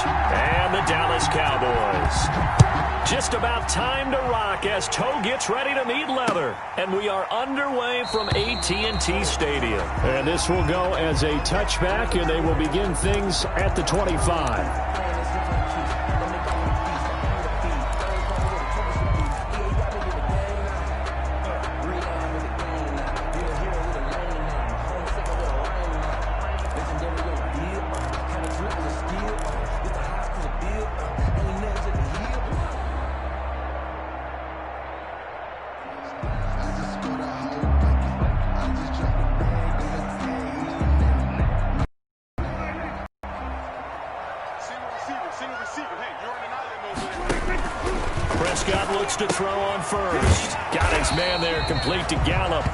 and the Dallas Cowboys. Just about time to rock as toe gets ready to meet leather. And we are underway from AT&T Stadium. And this will go as a touchback, and they will begin things at the 25. Prescott looks to throw on first. Got his man there, complete to Gallup.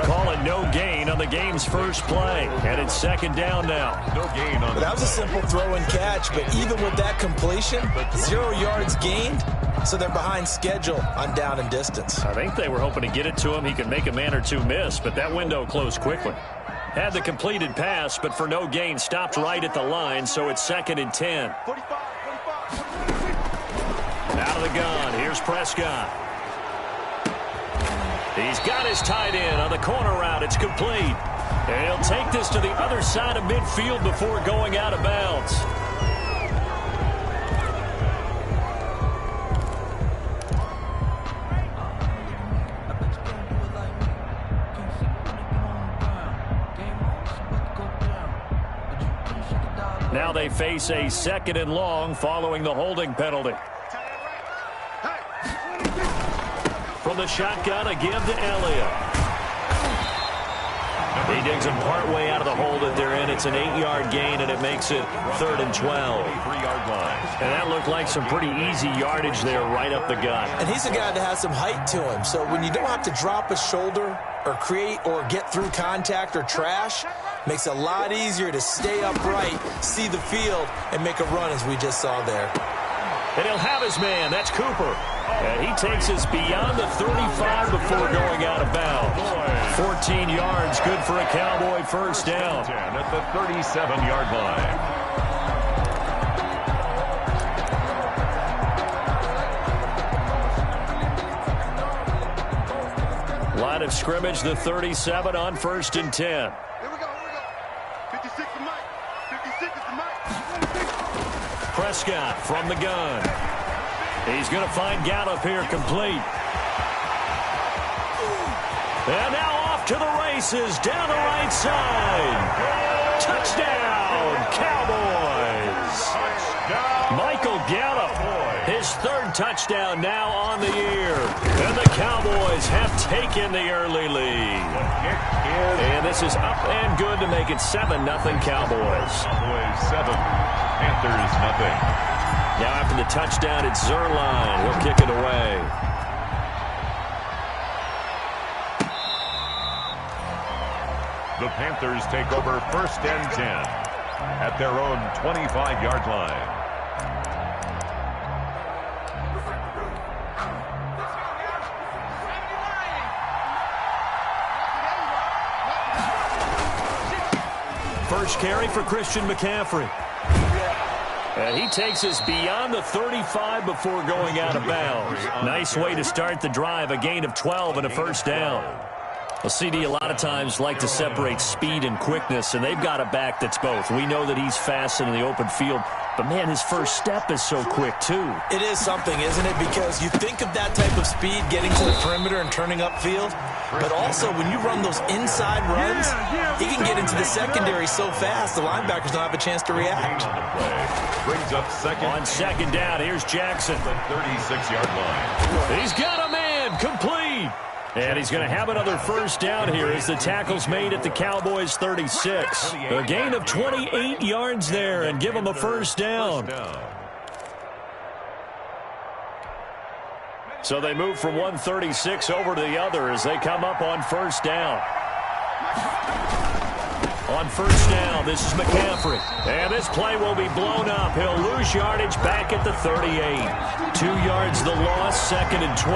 Calling no gain on the game's first play. And it's second down now. No gain on that was a simple throw and catch, but even with that completion, 0 yards gained, so they're behind schedule on down and distance. I think they were hoping to get it to him. He could make a man or two miss, but that window closed quickly. Had the completed pass, but for no gain, stopped right at the line, so it's 2nd and 10. Out of the gun, here's Prescott. He's got his tight end on the corner route. It's complete. And he'll take this to the other side of midfield before going out of bounds. Now they face a 2nd and long following the holding penalty. From the shotgun, a give to Elliott. He digs him partway out of the hole that they're in. It's an 8-yard gain, and it makes it 3rd and 12. 3-yard line. And that looked like some pretty easy yardage there right up the gut. And he's a guy that has some height to him. So when you don't have to drop a shoulder or create or get through contact or trash, makes it a lot easier to stay upright, see the field, and make a run as we just saw there. And he'll have his man. That's Cooper. And he takes us beyond the 35 before going out of bounds. 14 yards, good for a Cowboy first down. At the 37-yard line. Line of scrimmage, the 37 on 1st and 10. Here we go. 56 to Mike. 56 to Mike. Prescott from the gun. He's going to find Gallup here complete. And now off to the races down the right side. Touchdown, Cowboys. Michael Gallup, his 3rd touchdown now on the year. And the Cowboys have taken the early lead. And this is up and good to make it 7-0 Cowboys. Cowboys 7, Panthers nothing. Now after the touchdown, it's Zerline. He'll kick it away. The Panthers take over 1st and 10 at their own 25-yard line. First carry for Christian McCaffrey. And he takes us beyond the 35 before going out of bounds. Nice way to start the drive, a gain of 12 and a first down. Well, CD a lot of times like to separate speed and quickness, and they've got a back that's both. We know that he's fast in the open field, but, man, his first step is so quick, too. It is something, isn't it? Because you think of that type of speed getting to the perimeter and turning upfield, but also when you run those inside runs, he can get into the secondary so fast the linebackers don't have a chance to react. Brings up second. On 2nd down, here's Jackson. The 36-yard line. He's got a man complete. And he's going to have another first down here as the tackle's made at the Cowboys' 36. A gain of 28 yards there and give him a first down. So they move from 136 over to the other as they come up on first down. On first down, this is McCaffrey. And this play will be blown up. He'll lose yardage back at the 38. 2 yards the loss, 2nd and 12.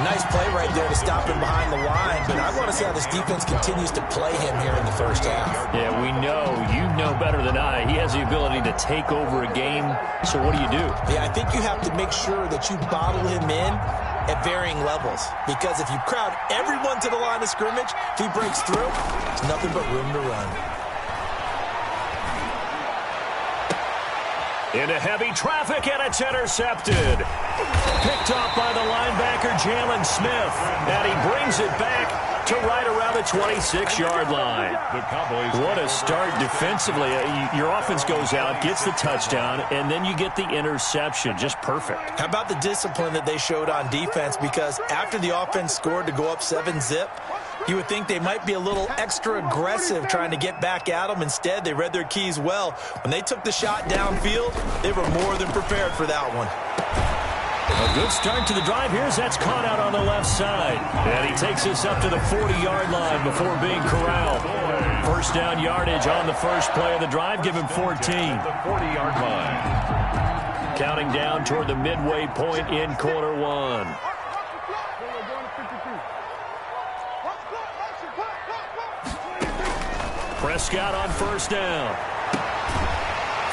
Nice play right there to stop him behind the line, but I want to see how this defense continues to play him here in the first half. Yeah, we know. You know better than I. He has the ability to take over a game, so what do you do? Yeah, I think you have to make sure that you bottle him in at varying levels, because if you crowd everyone to the line of scrimmage, if he breaks through, there's nothing but room to run. Into heavy traffic, and it's intercepted. Picked off by the linebacker, Jalen Smith. And he brings it back to right around the 26-yard line. What a start defensively. Your offense goes out, gets the touchdown, and then you get the interception. Just perfect. How about the discipline that they showed on defense? Because after the offense scored to go up 7-zip, you would think they might be a little extra aggressive trying to get back at them. Instead, they read their keys well. When they took the shot downfield, they were more than prepared for that one. A good start to the drive. That's caught out on the left side. And he takes us up to the 40-yard line before being corralled. First down yardage on the first play of the drive. Give him 14. The 40-yard line. Counting down toward the midway point in quarter one. Prescott on first down.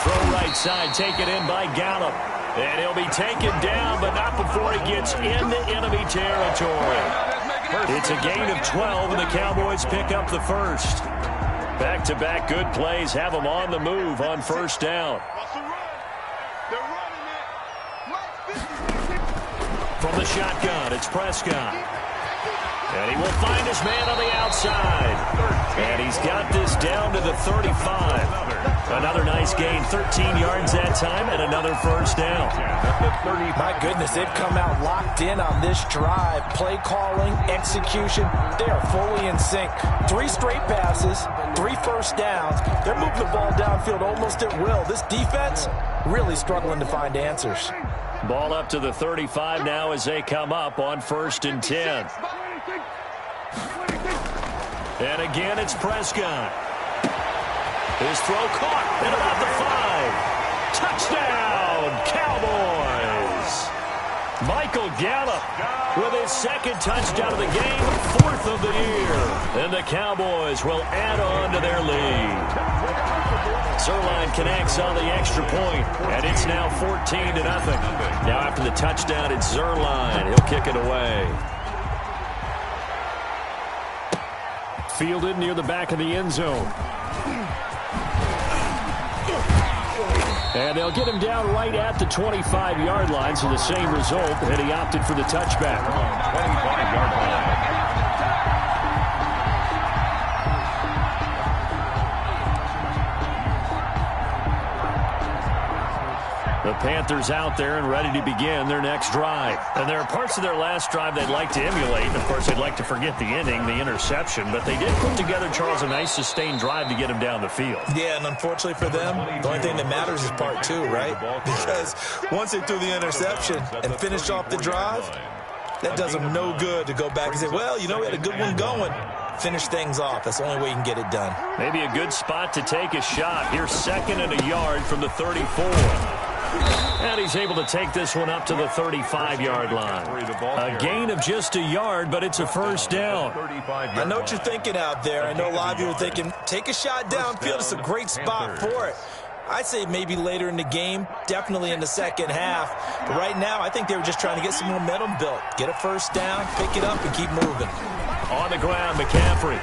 Throw right side, taken in by Gallup. And he'll be taken down, but not before he gets into enemy territory. It's a gain of 12, and the Cowboys pick up the first. Back-to-back good plays have them on the move on first down. From the shotgun, it's Prescott. And he will find his man on the outside. And he's got this down to the 35. Another nice gain, 13 yards that time, and another first down. My goodness, they've come out locked in on this drive. Play calling, execution, they are fully in sync. 3 straight passes, 3 first downs. They're moving the ball downfield almost at will. This defense really struggling to find answers. Ball up to the 35 now as they come up on 1st and 10. And again, it's Prescott. His throw caught at about the 5. Touchdown, Cowboys. Michael Gallup with his 2nd touchdown of the game, 4th of the year. And the Cowboys will add on to their lead. Zerline connects on the extra point, and it's now 14-0. Now after the touchdown, it's Zerline. He'll kick it away. Fielded near the back of the end zone. And they'll get him down right at the 25-yard line, so the same result, and he opted for the touchback. 25-yard line. The Panthers out there and ready to begin their next drive. And there are parts of their last drive they'd like to emulate. And, of course, they'd like to forget the inning, the interception. But they did put together, Charles, a nice sustained drive to get him down the field. Yeah, and unfortunately for them, the only thing that matters is part 2, right? Because once they threw the interception and finished off the drive, that does them no good to go back and say, well, you know, we had a good one going. Finish things off. That's the only way you can get it done. Maybe a good spot to take a shot. Here's 2nd and a yard from the 34. And he's able to take this one up to the 35-yard line. A gain of just a yard, but it's a first down. I know what you're thinking out there. I know a lot of you are thinking, take a shot downfield. It's a great spot for it. I'd say maybe later in the game, definitely in the second half. But right now, I think they were just trying to get some momentum built. Get a first down, pick it up, and keep moving. On the ground, McCaffrey.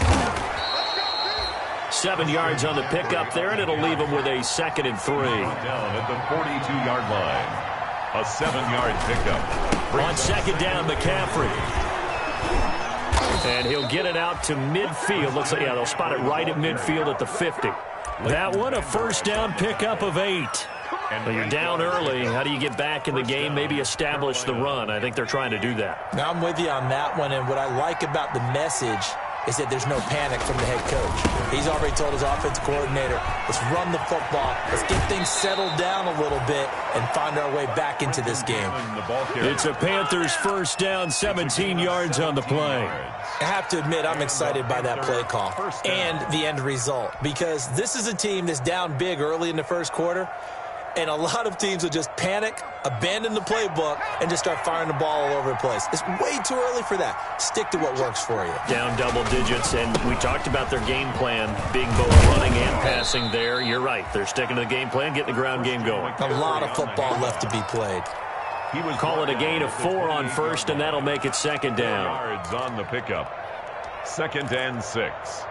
7 yards on the pickup there, and it'll leave him with a 2nd and 3. Down at the 42-yard line. A 7-yard pickup. On 2nd down, McCaffrey. And he'll get it out to midfield. Looks like, yeah, they'll spot it right at midfield at the 50. That one, a first down pickup of 8. But you're down early. How do you get back in the game? Maybe establish the run. I think they're trying to do that. Now I'm with you on that one, and what I like about the message is that there's no panic from the head coach. He's already told his offensive coordinator, let's run the football, let's get things settled down a little bit and find our way back into this game. It's a Panthers first down, 17 yards on the play. I have to admit, I'm excited by that play call and the end result, because this is a team that's down big early in the first quarter, and a lot of teams will just panic, abandon the playbook, and just start firing the ball all over the place. It's way too early for that. Stick to what works for you. Down double digits, and we talked about their game plan being both running and passing there. You're right. They're sticking to the game plan, getting the ground game going. A lot of football left to be played. He would call it a gain of 4 on first, and that'll make it second down. Yards on the pickup. 2nd and 6.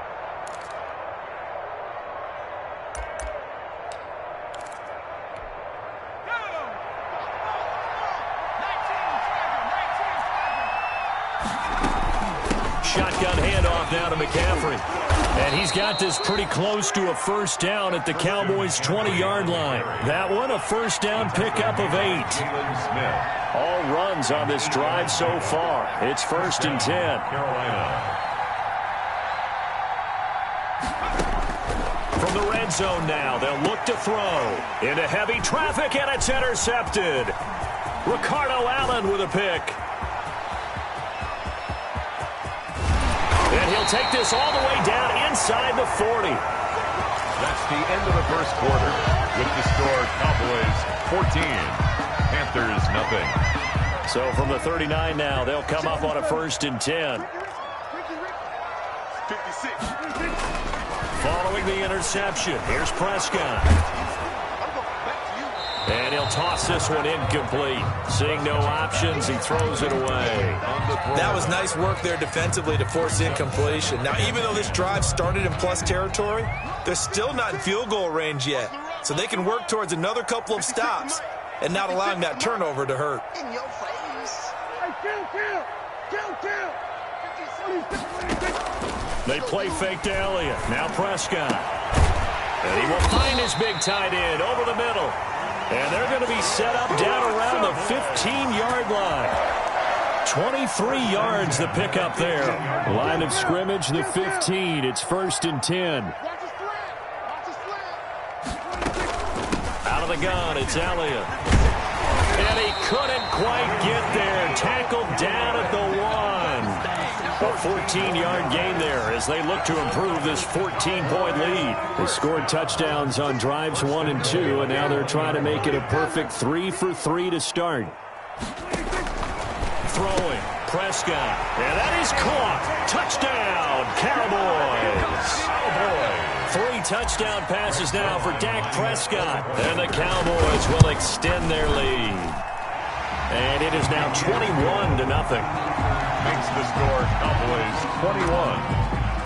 Shotgun handoff now to McCaffrey. And he's got this pretty close to a first down at the Cowboys' 20-yard line. That one, a first down pickup of 8. All runs on this drive so far. It's 1st and 10. Carolina. From the red zone now, they'll look to throw. Into heavy traffic, and it's intercepted. Ricardo Allen with a pick. And he'll take this all the way down inside the 40. That's the end of the first quarter. With the score, Cowboys 14, Panthers nothing. So from the 39 now, they'll come up on a 1st and 10. 56. Following the interception, here's Prescott. And he'll toss this one incomplete. Seeing no options, he throws it away. That was nice work there defensively to force incompletion. Now, even though this drive started in plus territory, they're still not in field goal range yet. So they can work towards another couple of stops and not allowing that turnover to hurt. In your face. They play fake to Elliott. Now Prescott. And he will find his big tight end over the middle. And they're going to be set up down around the 15-yard line. 23 yards the pickup there. Line of scrimmage, the 15. It's 1st and 10. Out of the gun, it's Elliott. And he couldn't quite get there. Tackled down at the 1. A 14-yard gain there as they look to improve this 14-point lead. They scored touchdowns on drives 1 and 2, and now they're trying to make it a perfect 3 for 3 to start. Throwing, Prescott, and that is caught. Touchdown, Cowboys. 3 touchdown passes now for Dak Prescott, and the Cowboys will extend their lead. And it is now 21-0. Makes the score, Cowboys 21,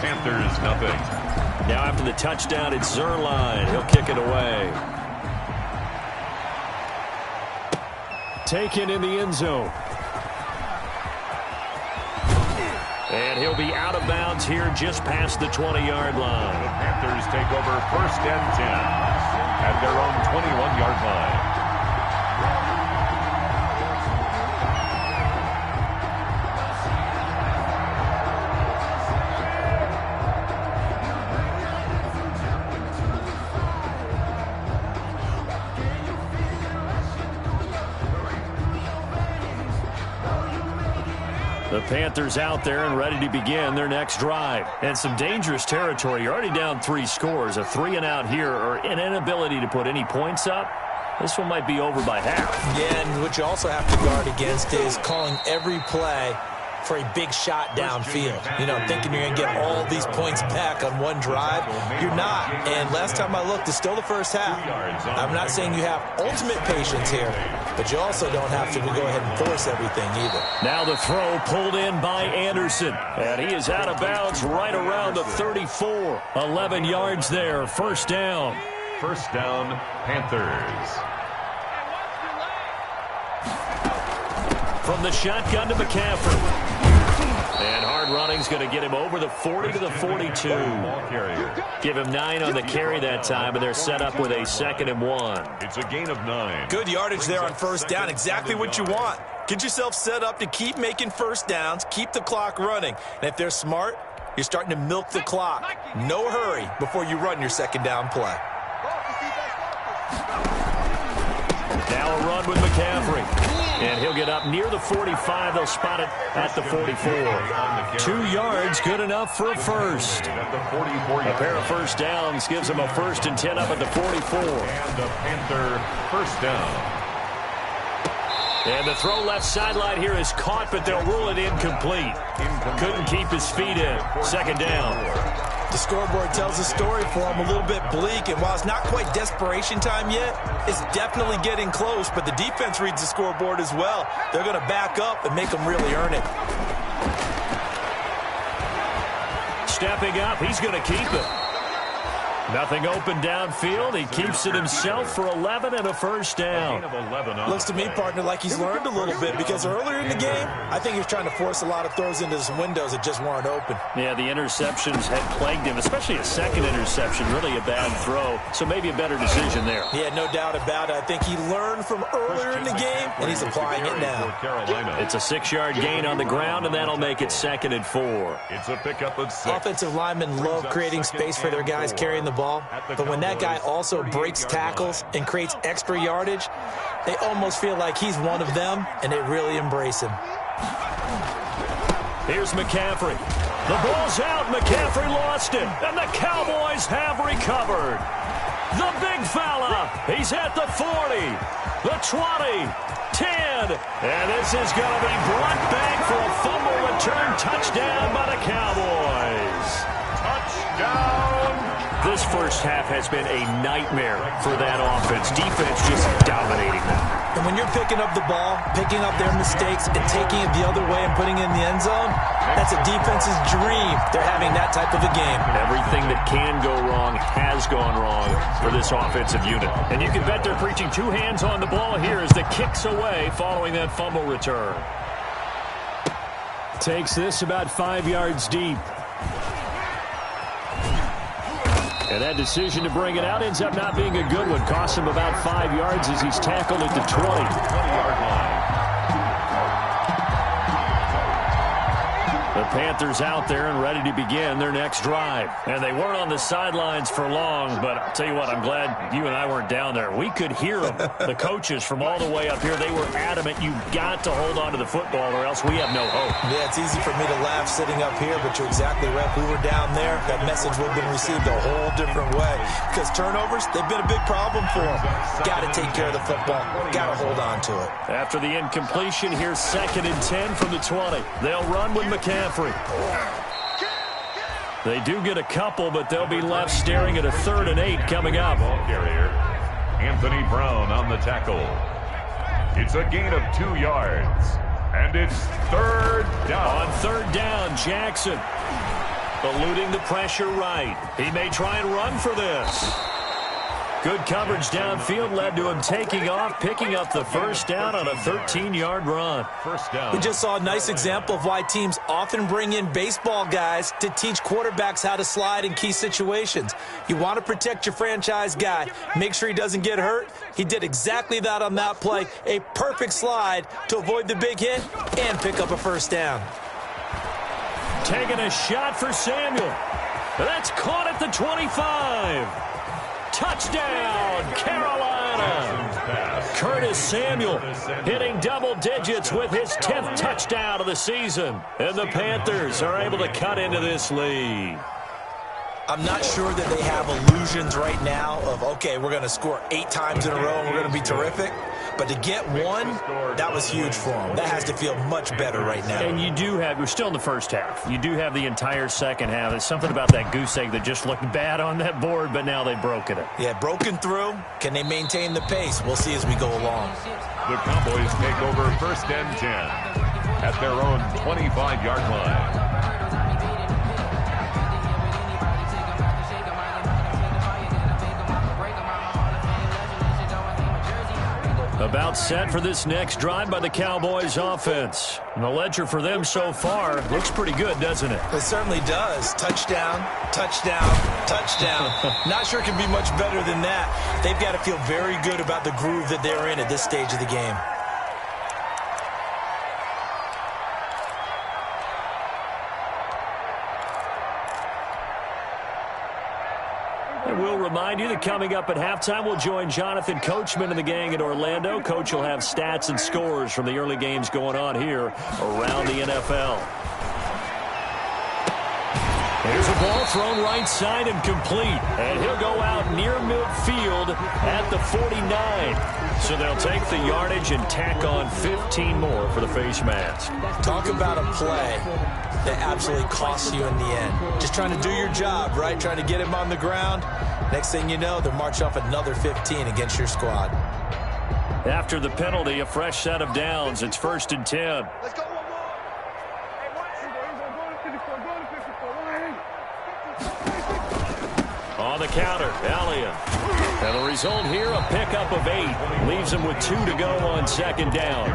Panthers nothing. Now after the touchdown, it's Zerline. He'll kick it away. Taken in the end zone. And he'll be out of bounds here just past the 20-yard line. The Panthers take over 1st and 10 at their own 21-yard line. The Panthers out there and ready to begin their next drive. And some dangerous territory. You're already down 3 scores. A 3-and-out here or an inability to put any points up. This one might be over by half. Yeah, and what you also have to guard against is calling every play for a big shot downfield. You know, thinking you're going to get all these points back on one drive. You're not. And last time I looked, it's still the first half. I'm not saying you have ultimate patience here, but you also don't have to go ahead and force everything either. Now the throw pulled in by Anderson. And he is out of bounds right around the 34. 11 yards there. First down. First down, Panthers. From the shotgun to McCaffrey. And hard running's going to get him over the 40 to the 42. Give him 9 on the carry that time, and they're set up with a 2nd and 1. It's a gain of 9. Good yardage there on first down. Exactly what you want. Get yourself set up to keep making first downs, keep the clock running. And if they're smart, You're starting to milk the clock. No hurry before you run your second down play. Now a run with McCaffrey. And he'll get up near the 45. They'll spot it at the 44. 2 yards, good enough for a first. A pair of first downs gives them a 1st and 10 up at the 44. And the Panther first down. And the throw left sideline here is caught, but they'll rule it incomplete. Couldn't keep his feet in. Second down. The scoreboard tells a story for him, a little bit bleak, and while it's not quite desperation time yet, it's definitely getting close, but the defense reads the scoreboard as well. They're going to back up and make them really earn it. Stepping up, he's going to keep it. Nothing open downfield. He keeps it himself for 11 and a first down. Looks to me, partner, like he's learned a little bit because earlier in the game, I think he was trying to force a lot of throws into some windows that just weren't open. Yeah, the interceptions had plagued him, especially a second interception, really a bad throw. So maybe a better decision there. Yeah, no doubt about it. I think he learned from earlier in the game, and he's applying it now. It's a 6-yard gain on the ground, and that'll make it 2nd and 4. It's a pickup of 6. Offensive linemen love creating space for their guys carrying the ball, but when that guy also breaks tackles and creates extra yardage, they almost feel like he's one of them, and they really embrace him. Here's McCaffrey. The ball's out. McCaffrey lost it, and the Cowboys have recovered. The big fella, he's at the 40, the 20, 10, and this is going to be brought back for a fumble return touchdown by the Cowboys. Touchdown! This first half has been a nightmare for that offense. Defense just dominating them. And when you're picking up the ball, picking up their mistakes, and taking it the other way and putting it in the end zone, that's a defense's dream. They're having that type of a game. Everything that can go wrong has gone wrong for this offensive unit. And you can bet they're preaching 2 hands on the ball here as the kick's away following that fumble return. Takes this about 5 yards deep. And that decision to bring it out ends up not being a good one. Costs him about 5 yards as he's tackled at the 20-yard line. The Panthers out there and ready to begin their next drive. And they weren't on the sidelines for long, but I'll tell you what, I'm glad you and I weren't down there. We could hear them, the coaches from all the way up here. They were adamant, you've got to hold on to the football or else we have no hope. Yeah, it's easy for me to laugh sitting up here, but you're exactly right. If we were down there, that message would have been received a whole different way. Because turnovers, they've been a big problem for them. Got to take care of the football. Got to hold on to it. After the incompletion, here's 2nd and 10 from the 20. They'll run with McCaffrey. They do get a couple, but they'll be left staring at a 3rd and 8 coming up. Ball carrier, Anthony Brown on the tackle. It's a gain of 2 yards, and it's 3rd down. On 3rd down, Jackson eluding the pressure right. He may try and run for this. Good coverage downfield led to him taking off, picking up the first down on a 13-yard run. First down. We just saw a nice example of why teams often bring in baseball guys to teach quarterbacks how to slide in key situations. You want to protect your franchise guy. Make sure he doesn't get hurt. He did exactly that on that play. A perfect slide to avoid the big hit and pick up a first down. Taking a shot for Samuel. That's caught at the 25. Touchdown, Carolina. Curtis Samuel hitting double digits with his 10th touchdown of the season. And the Panthers are able to cut into this lead. I'm not sure that they have illusions right now of, okay, we're going to score 8 times in a row and we're going to be terrific. But to get one, that was huge for them. That has to feel much better right now. And you do have, we're still in the first half. You do have the entire second half. There's something about that goose egg that just looked bad on that board, but now they've broken it. Yeah, broken through. Can they maintain the pace? We'll see as we go along. The Cowboys take over 1st and 10 at their own 25-yard line. About set for this next drive by the Cowboys offense. And the ledger for them so far looks pretty good, doesn't it? It certainly does. Touchdown, touchdown, touchdown. Not sure it can be much better than that. They've got to feel very good about the groove that they're in at this stage of the game. remind you that coming up at halftime, we'll join Jonathan Coachman and the gang in Orlando. Coach will have stats and scores from the early games going on here around the NFL. Here's a ball thrown right side and complete. And he'll go out near midfield at the 49. So they'll take the yardage and tack on 15 more for the face mask. Talk about a play that absolutely costs you in the end. Just trying to do your job, right? Trying to get him on the ground. Next thing you know, they'll march off another 15 against your squad. After the penalty, a fresh set of downs. It's 1st and 10. Let's go. On the counter, Elliott. And the result here, a pickup of 8. Leaves him with 2 to go on 2nd down.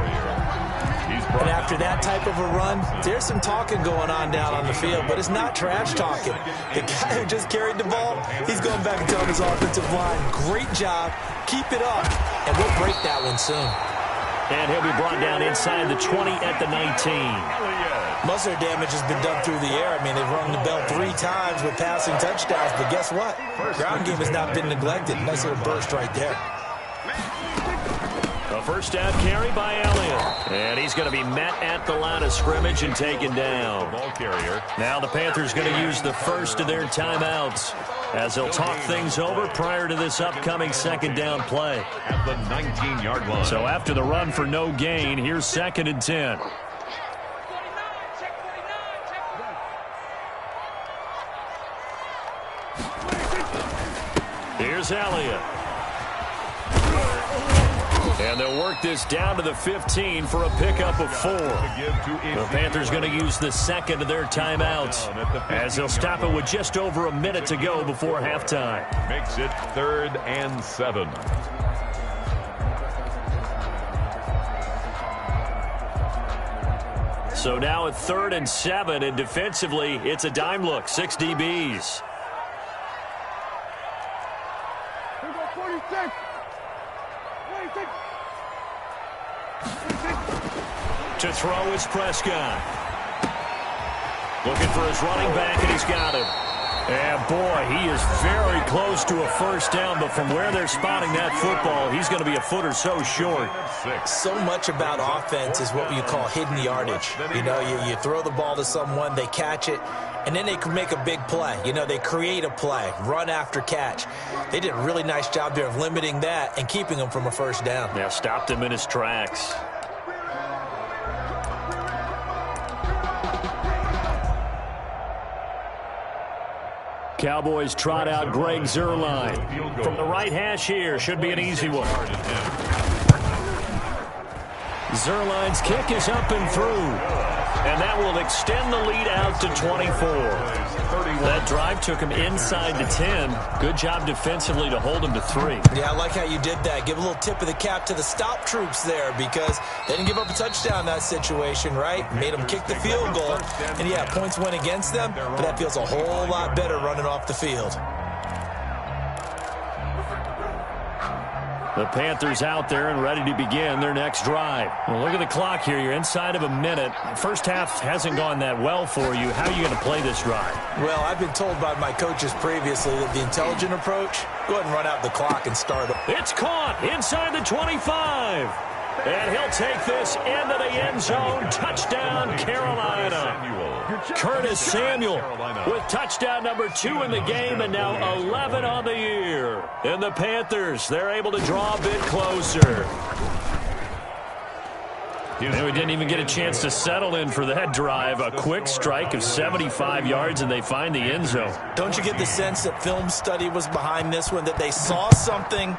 And after that type of a run, there's some talking going on down on the field, but it's not trash talking. The guy who just carried the ball, he's going back and telling his offensive line, great job, keep it up, and we'll break that one soon. And he'll be brought down inside the 20 at the 19. Most of their damage has been done through the air. I mean, they've rung the bell 3 times with passing touchdowns, but guess what? Ground game has not been neglected. Nice little burst right there. A first down carry by Elliott. And he's going to be met at the line of scrimmage and taken down. Ball carrier. Now the Panthers going to use the first of their timeouts as they'll talk things over prior to this upcoming 2nd down play. At the 19-yard line. So after the run for no gain, here's 2nd and 10. Here's Elliott. And they'll work this down to the 15 for a pickup of 4. The Panthers going to use the second of their timeouts as they'll stop it with just over a minute to go before halftime. Makes it 3rd and 7. So now at 3rd and 7, and defensively, it's a dime look. 6 DBs. To throw is Prescott. Looking for his running back, and he's got him. And, boy, he is very close to a first down, but from where they're spotting that football, he's going to be a foot or so short. So much about offense is what you call hidden yardage. You know, you throw the ball to someone, they catch it, and then they can make a big play. You know, they create a play, run after catch. They did a really nice job there of limiting that and keeping him from a first down. Yeah, stopped him in his tracks. Cowboys trot out Greg Zuerlein. From the right hash here, should be an easy one. Zuerlein's kick is up and through. And that will extend the lead out to 24. That drive took him inside the 10. Good job defensively to hold him to 3. Yeah, I like how you did that. Give a little tip of the cap to the stop troops there because they didn't give up a touchdown in that situation, right? Made them kick the field goal. And, yeah, points went against them, but that feels a whole lot better running off the field. The Panthers out there and ready to begin their next drive. Well, look at the clock here. You're inside of a minute. First half hasn't gone that well for you. How are you going to play this drive? Well, I've been told by my coaches previously that the intelligent approach, go ahead and run out the clock and start. It's caught inside the 25. And he'll take this into the end zone. Touchdown, Carolina. Curtis Samuel with touchdown number 2 in the game and now 11 on the year. And the Panthers, they're able to draw a bit closer. And we didn't even get a chance to settle in for that drive. A quick strike of 75 yards, and they find the end zone. Don't you get the sense that film study was behind this one, that they saw something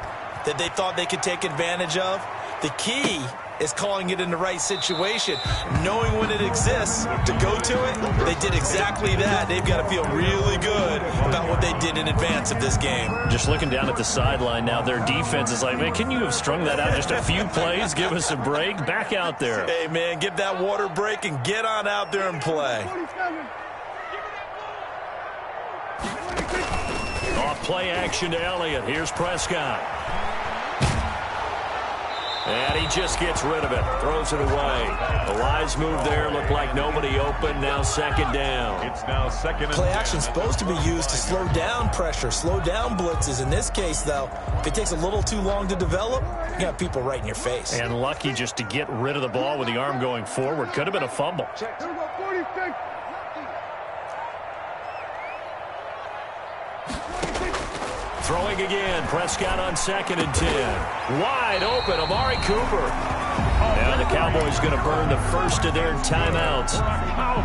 that they thought they could take advantage of? The key is calling it in the right situation, knowing when it exists to go to it. They did exactly that. They've got to feel really good about what they did in advance of this game. Just looking down at the sideline now, their defense is like, man, can you have strung that out just a few plays? Give us a break. Back out there. Hey, man, give that water break and get on out there and play. Off play action to Elliott. Here's Prescott. And he just gets rid of it, throws it away. A wise move there, looked like nobody open, now second down. It's now second and 10. Play action's supposed to be used to slow down pressure, slow down blitzes. In this case, though, if it takes a little too long to develop, you got people right in your face. And lucky just to get rid of the ball with the arm going forward. Could have been a fumble. Throwing again. Prescott on second and 10. Wide open. Amari Cooper. Now the Cowboys going to burn the first of their timeouts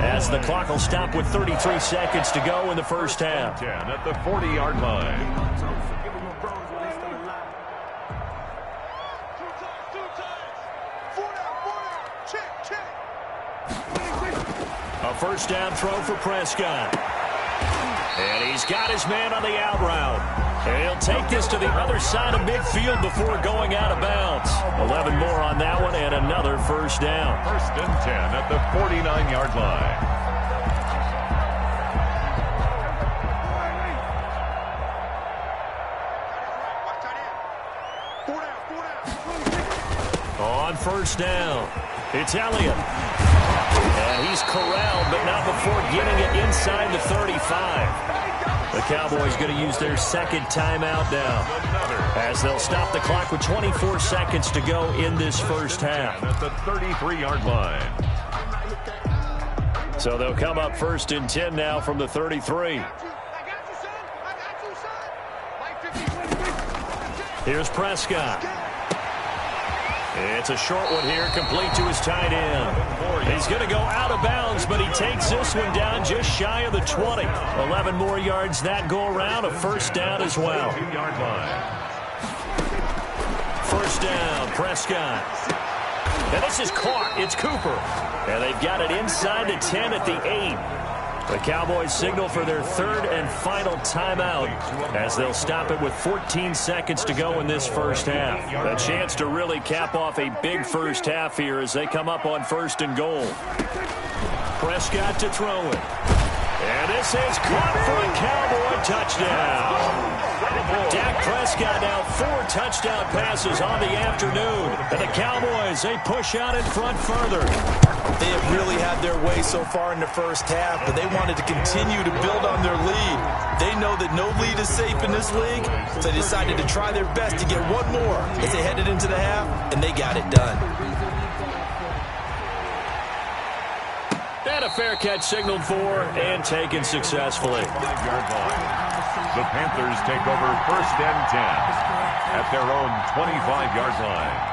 as the clock will stop with 33 seconds to go in the first half. 10 at the 40-yard line. A first down throw for Prescott. And he's got his man on the out route. And he'll take this to the other side of midfield before going out of bounds. 11 more on that one and another first down. First and 10 at the 49-yard line. On first down, it's Elliott. And he's corralled, but not before getting it inside the 35. The Cowboys going to use their second timeout now as they'll stop the clock with 24 seconds to go in this first half. At the 33-yard line. So they'll come up first and 10 now from the 33. Here's Prescott. It's a short one here, complete to his tight end. He's going to go out of bounds, but he takes this one down just shy of the 20. 11 more yards that go around, a first down as well. 2-yard line. First down, Prescott. And this is caught. It's Cooper. And they've got it inside the 10 at the 8. The Cowboys signal for their third and final timeout as they'll stop it with 14 seconds to go in this first half. A chance to really cap off a big first half here as they come up on first and goal. Prescott to throw it. And this is caught for a Cowboy touchdown. Dak Prescott now 4 touchdown passes on the afternoon. And the Cowboys, they push out in front further. They have really had their way so far in the first half, but they wanted to continue to build on their lead. They know that no lead is safe in this league, so they decided to try their best to get one more as they headed into the half, and they got it done. And a fair catch signaled for and taken successfully. 5-yard line. The Panthers take over first and 10 at their own 25-yard line.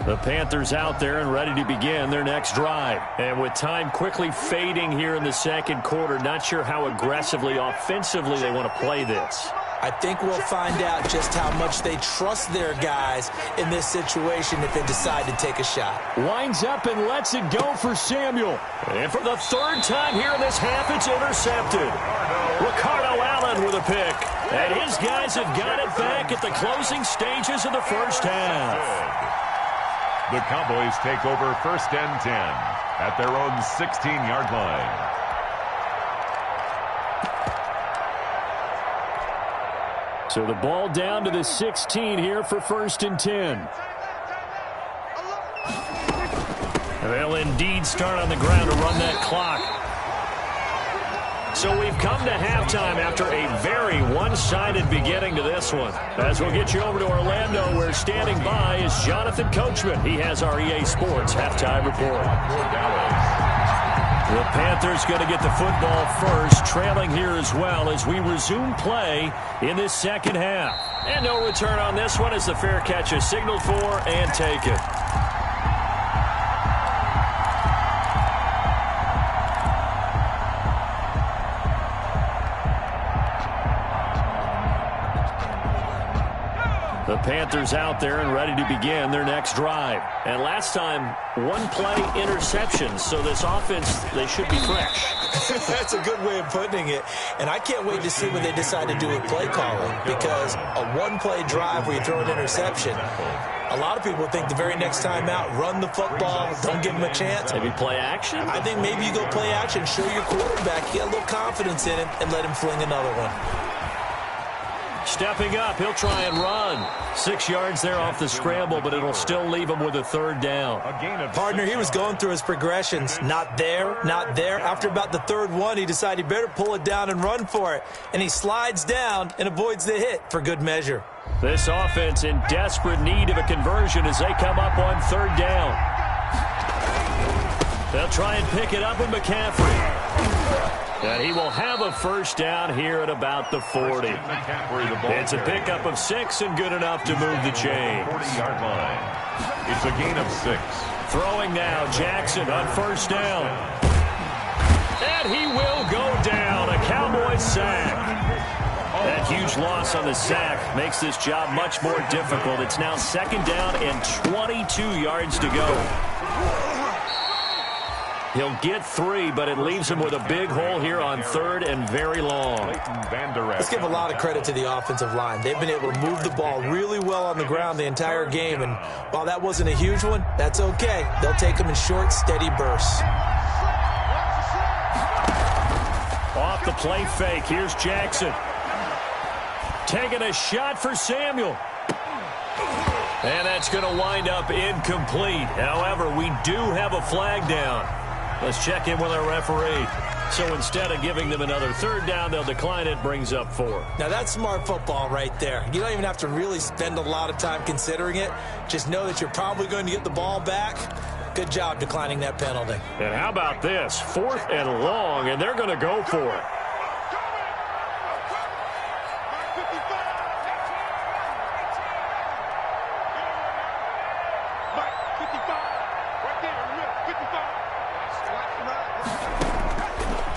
The Panthers out there and ready to begin their next drive. And with time quickly fading here in the second quarter, not sure how aggressively, offensively they want to play this. I think we'll find out just how much they trust their guys in this situation if they decide to take a shot. Winds up and lets it go for Samuel. And for the third time here in this half, it's intercepted. Ricardo Allen with a pick. And his guys have got it back at the closing stages of the first half. The Cowboys take over first and 10 at their own 16-yard line. So the ball down to the 16 here for first and 10. They'll indeed start on the ground to run that clock. So we've come to halftime after a very one-sided beginning to this one. As we'll get you over to Orlando, where standing by is Jonathan Coachman. He has our EA Sports halftime report. The Panthers going to get the football first, trailing here as well as we resume play in this second half. And no return on this one as the fair catch is signaled for and taken. The Panthers out there and ready to begin their next drive. And last time, one-play interception, so this offense, they should be fresh. That's a good way of putting it. And I can't wait to see what they decide to do with play calling, because a one-play drive where you throw an interception, a lot of people think the very next time out, run the football, don't give them a chance. Maybe play action? I think maybe you go play action, show your quarterback, get a little confidence in him, and let him fling another one. Stepping up, he'll try and run. 6 yards there off the scramble, but it'll still leave him with a third down. Partner, he was going through his progressions. Not there, not there. After about the third one, he decided he better pull it down and run for it. And he slides down and avoids the hit for good measure. This offense in desperate need of a conversion as they come up on third down. They'll try and pick it up with McCaffrey. And he will have a first down here at about the 40. It's a pickup of 6 and good enough to move the chains. 40-yard line. It's a gain of 6. Throwing now, Jackson on first down. And he will go down. A Cowboys sack. That huge loss on the sack makes this job much more difficult. It's now second down and 22 yards to go. He'll get 3, but it leaves him with a big hole here on third and very long. Let's give a lot of credit to the offensive line. They've been able to move the ball really well on the ground the entire game, and while that wasn't a huge one, that's okay. They'll take them in short, steady bursts. Off the play fake, here's Jackson. Taking a shot for Samuel. And that's going to wind up incomplete. However, we do have a flag down. Let's check in with our referee. So instead of giving them another third down, they'll decline it, brings up 4. Now, that's smart football right there. You don't even have to really spend a lot of time considering it. Just know that you're probably going to get the ball back. Good job declining that penalty. And how about this? 4th and long, and they're going to go for it.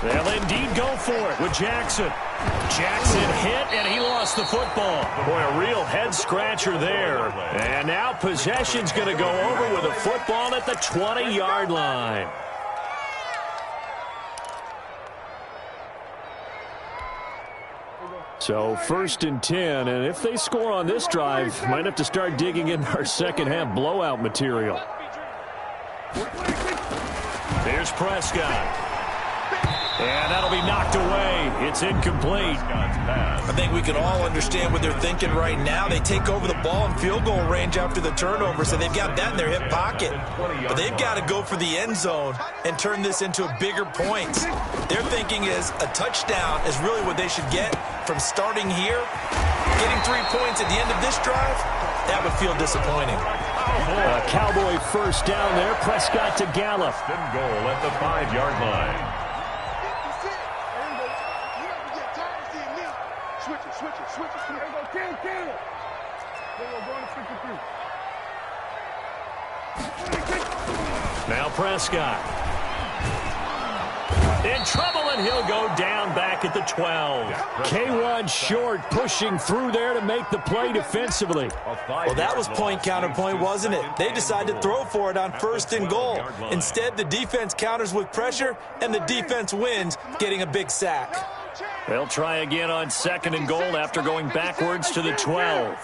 They'll indeed go for it with Jackson. Jackson hit, and he lost the football. Boy, a real head-scratcher there. And now possession's going to go over with a football at the 20-yard line. So 1st and 10, and if they score on this drive, might have to start digging in our second-half blowout material. Here's Prescott. And that'll be knocked away. It's incomplete. I think we can all understand what they're thinking right now. They take over the ball in field goal range after the turnover, so they've got that in their hip pocket. But they've got to go for the end zone and turn this into a bigger point. Their thinking is a touchdown is really what they should get from starting here. Getting 3 points at the end of this drive, that would feel disappointing. A Cowboy first down there. Prescott to Gallup. Goal at the 5-yard line. Now Prescott. In trouble, and he'll go down back at the 12. K1 short, pushing through there to make the play defensively. Well, that was point counterpoint, wasn't it? They decided to throw for it on 1st and goal. Instead, the defense counters with pressure, and the defense wins, getting a big sack. They'll try again on 2nd and goal after going backwards to the 12.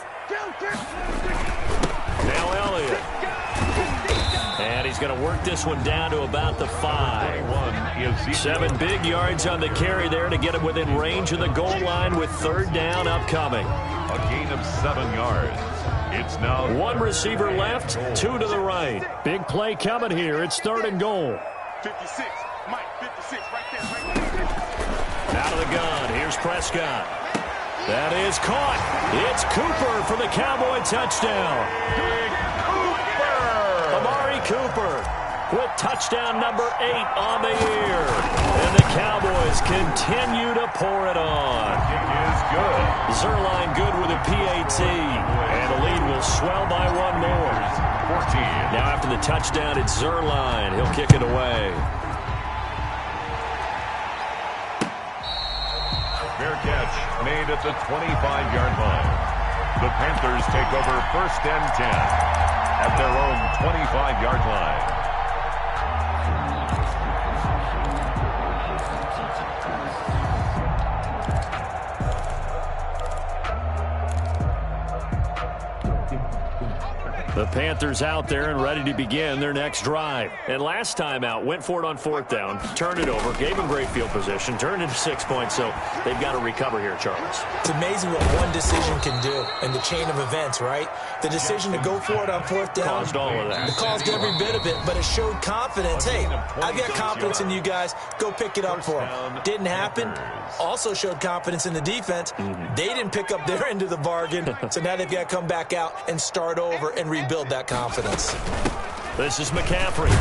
Now Elliott. And he's going to work this one down to about the 5. 7 big yards on the carry there to get him within range of the goal line with third down upcoming. A gain of 7 yards. It's now 1 receiver left, 2 to the right. Big play coming here. It's 3rd and goal. 56, Mike, 56, right there. Out of the gun. Here's Prescott. That is caught. It's Cooper for the Cowboy touchdown. Cooper with touchdown number 8 on the year. And the Cowboys continue to pour it on. It is good. Zerline good with a PAT. And the lead will swell by 1 more. 14. Now after the touchdown, it's Zerline. He'll kick it away. Fair catch made at the 25-yard line. The Panthers take over 1st and 10 at their own 25-yard line. The Panthers out there and ready to begin their next drive. And last time out, went for it on 4th down, turned it over, gave them great field position, turned it into 6 points, so they've got to recover here, Charles. It's amazing what one decision can do in the chain of events, right? The decision to go for it on 4th down. Caused all of that. It caused every bit of it, but it showed confidence. Hey, I've got confidence in you guys. Go pick it up for them. Didn't happen. Also showed confidence in the defense. They didn't pick up their end of the bargain, so now they've got to come back out and start over and rebuild that confidence. This is McCaffrey.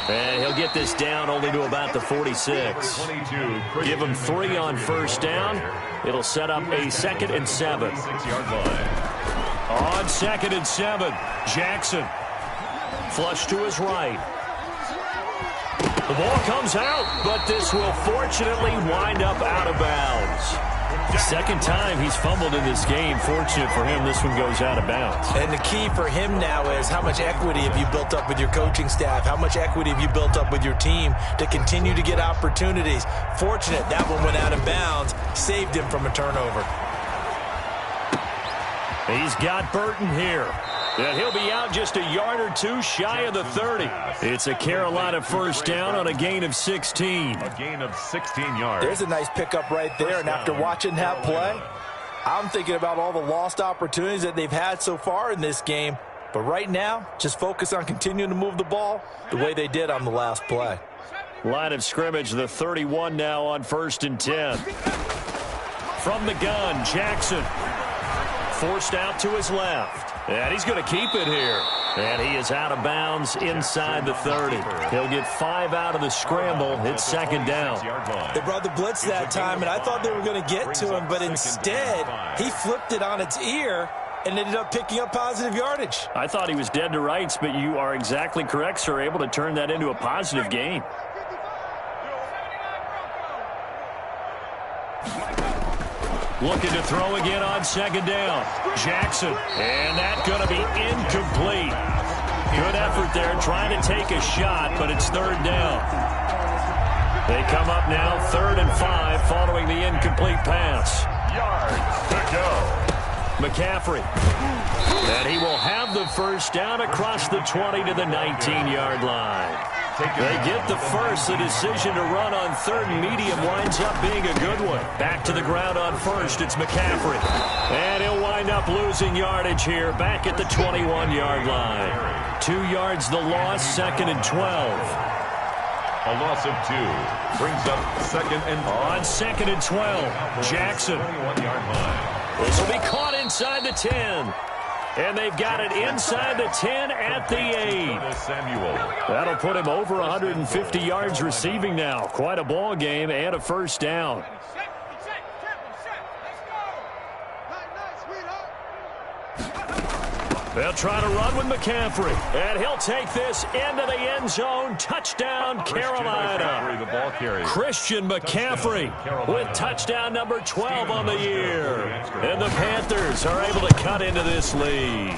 And he'll get this down only to about the 46. Give him 3 on 1st down. It'll set up a 2nd and 7. On 2nd and 7, Jackson. Flush to his right. The ball comes out, but this will fortunately wind up out of bounds. Second time he's fumbled in this game. Fortunate for him, this one goes out of bounds. And the key for him now is how much equity have you built up with your coaching staff? How much equity have you built up with your team to continue to get opportunities? Fortunate that one went out of bounds, saved him from a turnover. He's got Burton here. And he'll be out just a yard or 2 shy of the 30. It's a Carolina 1st down on a gain of 16. A gain of 16 yards. There's a nice pickup right there, and after watching that play, I'm thinking about all the lost opportunities that they've had so far in this game. But right now, just focus on continuing to move the ball the way they did on the last play. Line of scrimmage, the 31 now on 1st and 10. From the gun, Jackson. Forced out to his left. And he's going to keep it here. And he is out of bounds inside the 30. He'll get 5 out of the scramble. It's 2nd down. They brought the blitz that time, and I thought they were going to get to him, but instead, he flipped it on its ear and ended up picking up positive yardage. I thought he was dead to rights, but you are exactly correct, sir. Able to turn that into a positive gain. Looking to throw again on 2nd down. Jackson. And that's going to be incomplete. Good effort there, trying to take a shot, but it's 3rd down. They come up now 3rd and 5 following the incomplete pass. Yards to go. McCaffrey. And he will have the 1st down across the 20 to the 19-yard line. They get the first. The decision to run on 3rd and medium winds up being a good one. Back to the ground on 1st. It's McCaffrey. And he'll wind up losing yardage here back at the 21-yard line. 2 yards the loss, 2nd and 12. A loss of 2 brings up 2nd and 5. On 2nd and 12, Jackson. 21-yard line. This will be caught inside the 10. And they've got it inside the 10 at the 8. That'll put him over 150 yards receiving now. Quite a ball game and a 1st down. They'll try to run with McCaffrey. And he'll take this into the end zone. Touchdown, Carolina. The ball carrier. Christian McCaffrey with touchdown number 12 on the year. And the Panthers are able to cut into this lead.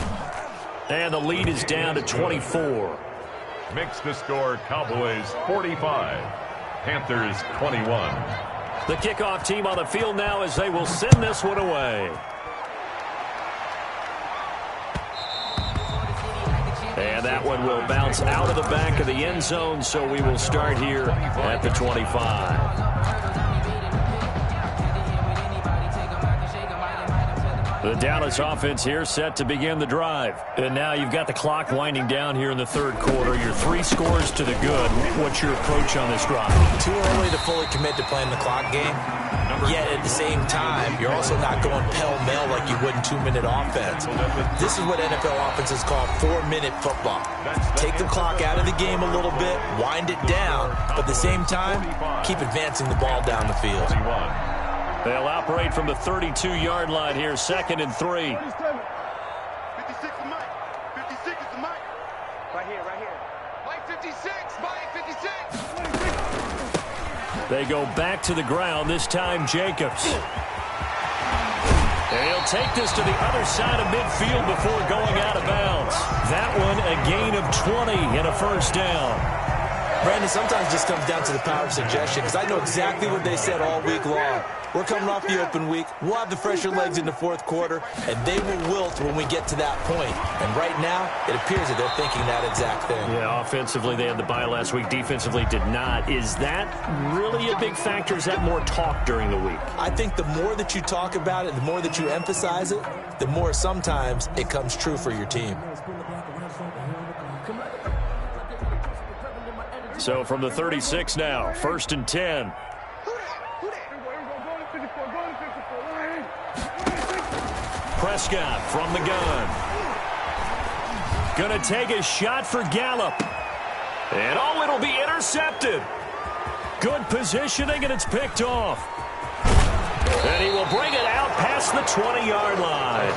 And the lead is down to 24. Makes the score Cowboys 45. Panthers 21. The kickoff team on the field now as they will send this one away. And that one will bounce out of the back of the end zone, so we will start here at the 25. The Dallas offense here set to begin the drive. And now you've got the clock winding down here in the 3rd quarter. Your 3 scores to the good. What's your approach on this drive? Too early to fully commit to playing the clock game. Yet at the same time, you're also not going pell-mell like you would in 2-minute offense. This is what NFL offenses call 4-minute football. Take the clock out of the game a little bit, wind it down, but at the same time, keep advancing the ball down the field. They'll operate from the 32-yard line here, 2nd and 3. 56 is Mike. 56 is the Mike. Right here. Mike 56. Mike 56. They go back to the ground, this time Jacobs. And he'll take this to the other side of midfield before going out of bounds. That one a gain of 20 and a first down. Brandon, sometimes it just comes down to the power of suggestion, because I know exactly what they said all week long. We're coming off the open week. We'll have the fresher legs in the fourth quarter, and they will wilt when we get to that point. And right now, it appears that they're thinking that exact thing. Yeah, offensively, they had the bye last week. Defensively, did not. Is that really a big factor? Is that more talk during the week? I think the more that you talk about it, the more that you emphasize it, the more sometimes it comes true for your team. So from the 36 now, 1st and 10. Prescott from the gun. Gonna take a shot for Gallup. And oh, it'll be intercepted. Good positioning, and it's picked off. And he will bring it out past the 20-yard line.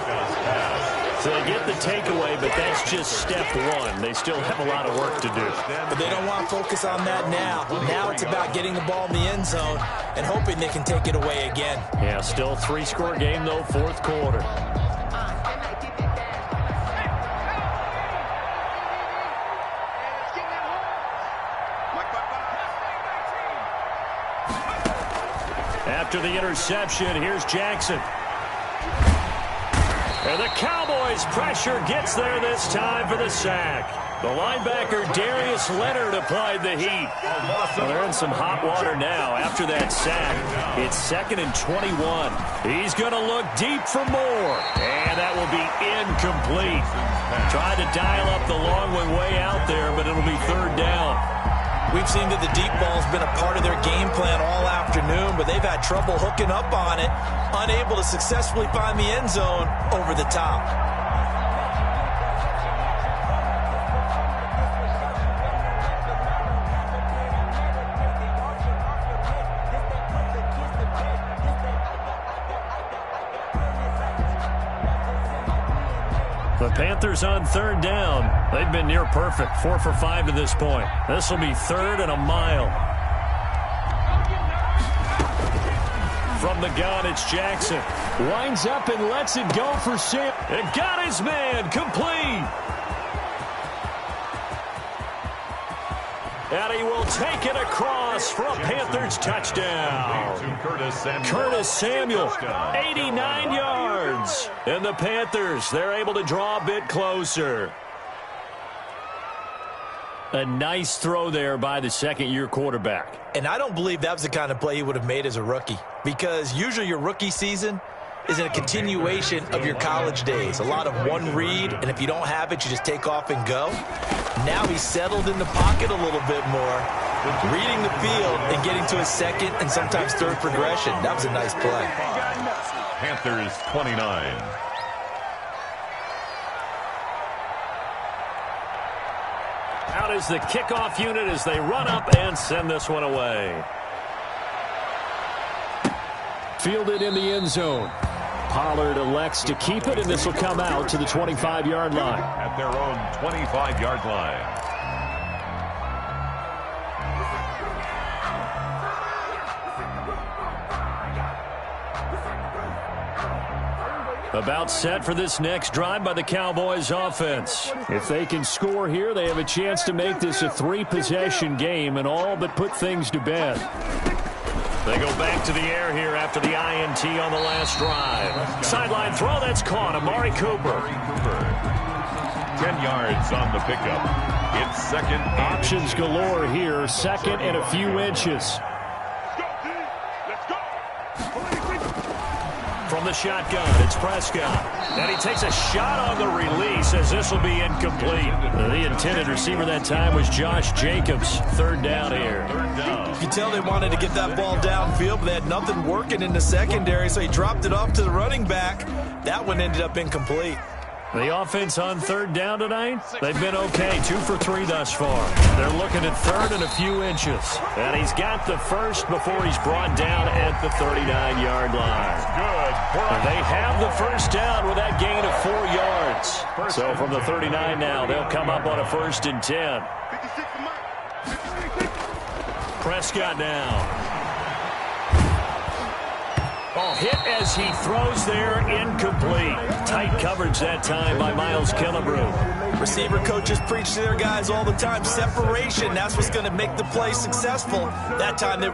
So they get the takeaway, but that's just step one. They still have a lot of work to do. But they don't want to focus on that now. Now it's about getting the ball in the end zone and hoping they can take it away again. Yeah, still a 3-score game, though, fourth quarter. After the interception, here's Jackson. And the Cowboys' pressure gets there this time for the sack. The linebacker, Darius Leonard, applied the heat. Well, they're in some hot water now after that sack. It's 2nd and 21. He's going to look deep for more. And that will be incomplete. Tried to dial up the long one way out there, but it'll be 3rd down. We've seen that the deep ball's been a part of their game plan all afternoon, but they've had trouble hooking up on it, unable to successfully find the end zone over the top. The Panthers on 3rd down. They've been near perfect, 4 for 5 to this point. This will be 3rd and a mile. From the gun, it's Jackson. Winds up and lets it go for Sam. And got his man, complete. And he will take it across for a Panthers touchdown. Curtis Samuel, 89 yards. And the Panthers, they're able to draw a bit closer. A nice throw there by the second-year quarterback. And I don't believe that was the kind of play he would have made as a rookie, because usually your rookie season is in a continuation of your college days. A lot of one read, and if you don't have it, you just take off and go. Now he's settled in the pocket a little bit more, reading the field and getting to his second and sometimes third progression. That was a nice play. Panthers 29. Out is the kickoff unit as they run up and send this one away. Fielded in the end zone. Pollard elects to keep it, and this will come out to the 25-yard line. At their own 25-yard line. About set for this next drive by the Cowboys offense. If they can score here, they have a chance to make this a 3-possession game and all but put things to bed. They go back to the air here after the INT on the last drive. Sideline throw, that's caught. Amari Cooper. 10 yards on the pickup. It's 2nd. Options galore here. 2nd and a few inches. From the shotgun, it's Prescott. And he takes a shot on the release as this will be incomplete. The intended receiver that time was Josh Jacobs. 3rd down here. You can tell they wanted to get that ball downfield, but they had nothing working in the secondary, so he dropped it off to the running back. That one ended up incomplete. The offense on 3rd down tonight, they've been okay. 2 for 3 thus far. They're looking at 3rd and a few inches. And he's got the first before he's brought down at the 39-yard line. Good. And they have the first down with that gain of 4 yards. So from the 39 now, they'll come up on a 1st and 10. Prescott now. Oh, hit as he throws there, incomplete. Tight coverage that time by Miles Killebrew. Receiver coaches preach to their guys all the time. Separation, that's what's going to make the play successful. That time they